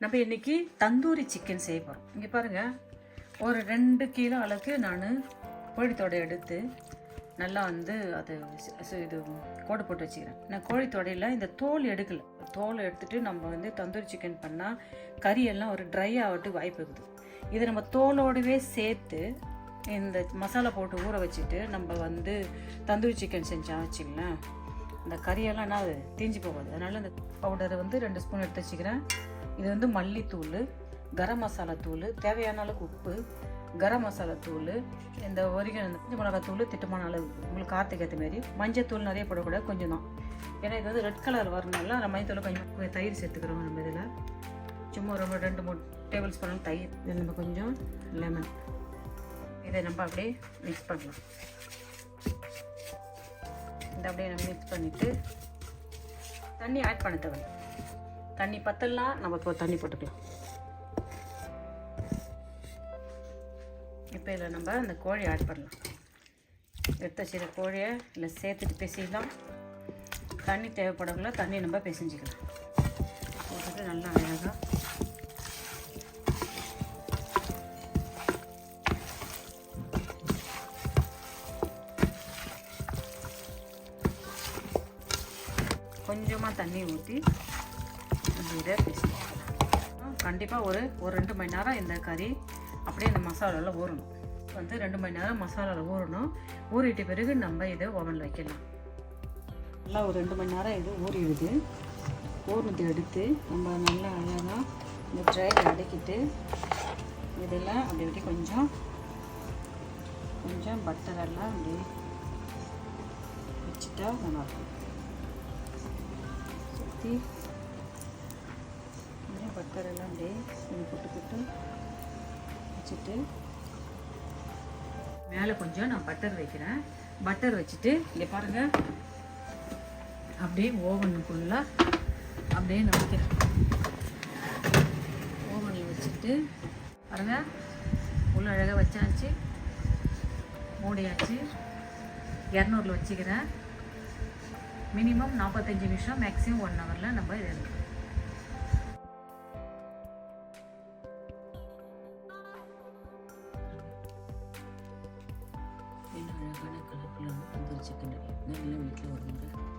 நம்ம இன்னைக்கு தந்தூரி சிக்கன் செய்ய போகிறோம். இங்கே பாருங்கள், ஒரு 2 கிலோ அளவுக்கு நான் கோழித்தொடை எடுத்து நல்லா அது இது கோடு போட்டு வச்சுக்கிறேன். நான் கோழித்தொடையில் இந்த தோல் எடுக்கலை. தோல் எடுத்துகிட்டு நம்ம தந்தூரி சிக்கன் பண்ணால் கறியெல்லாம் ஒரு ட்ரை ஆகிட்டு வாய்ப்பு இருக்குது. இதை நம்ம தோலோடவே சேர்த்து இந்த மசாலா போட்டு ஊற வச்சுட்டு நம்ம தந்தூரி சிக்கன் செஞ்சால் வச்சுங்களேன், இந்த கறியெல்லாம் என்ன அது தீஞ்சு போகாது. அதனால் இந்த பவுடரை 2 ஸ்பூன் எடுத்து வச்சுக்கிறேன். இது மல்லித்தூள், கரம் மசாலா தூள், தேவையான அளவுக்கு உப்பு, கரம் மசாலா தூள், இந்த கொஞ்சம் மிளகாத்தூள் திட்டமான அளவு, உங்களுக்கு காரத்துக்கு ஏற்ற மாரி. மஞ்சத்தூள் நிறைய போடக்கூடாது, கொஞ்சம் தான். ஏன்னா இது ரெட் கலர் வரணும்ல, நம்ம மஞ்சத்தூள் கொஞ்சம் தயிர் சேர்த்துக்கிறோம். நம்ம இதில் சும்மா ரொம்ப 2-3 டேபிள் ஸ்பூன் தயிர், இதில் நம்ம கொஞ்சம் லெமன், இதை நம்ம அப்படியே மிக்ஸ் பண்ணலாம். இந்த அப்படியே நம்ம மிக்ஸ் பண்ணிவிட்டு தண்ணி ஆட் பண்ண தேவை. தண்ணி பத்தலாம், நம்ம இப்போ தண்ணி போட்டுக்கலாம். இப்போ இதில் நம்ம அந்த கோழி ஆட் பண்ணலாம். எடுத்து வச்சுற கோழியை இல்லை சேர்த்துட்டு பிசையலாம். தண்ணி தேவைப்படக்குள்ள தண்ணி நம்ம பிசைஞ்சிக்கலாம். போட்டுட்டு நல்லா அழகாக கொஞ்சமாக தண்ணி ஊற்றி இதை பிசைஞ்சிக்கலாம். கண்டிப்பாக ஒரு 2 மணி நேரம் இந்த கறி அப்படியே இந்த மசாலாவில் ஊறணும். 2 மணி நேரம் மசாலாவில் ஊறணும். ஊறிட்ட பிறகு நம்ம இதை ஓவனில் வைக்கலாம். நல்லா ஒரு 2 மணி நேரம் இது ஊறிடுது. ஊறினது எடுத்து நம்ம நல்லா அழகாக இந்த ட்ரையில் அடக்கிட்டு இதெல்லாம் அப்படி விட்டு கொஞ்சம் பட்டரெல்லாம் அப்படி வச்சுட்டா நல்லாயிருக்கும். சுற்றி பட்டரெல்லாம் அப்படியே போட்டு வச்சுட்டு மேலே கொஞ்சம் நான் பட்டர் வைக்கிறேன். பட்டர் வச்சுட்டு இங்கே பாருங்கள், அப்படியே ஓவனுக்குள்ளே அப்படியே நான் வைக்கிறேன். ஓவனில் வச்சுட்டு பாருங்கள், உள்ள அழகாக வச்சாச்சு, மூடியாச்சு. 200 வச்சுக்கிறேன். மினிமம் 45 நிமிஷம், மேக்ஸிமம் 1 ஹவரில் நம்ம இதை எடுக்கணும். அழகான கலர்ஃபுல்லான தந்தூரி சிக்கன் நல்லா வீட்டில் வருவாங்க.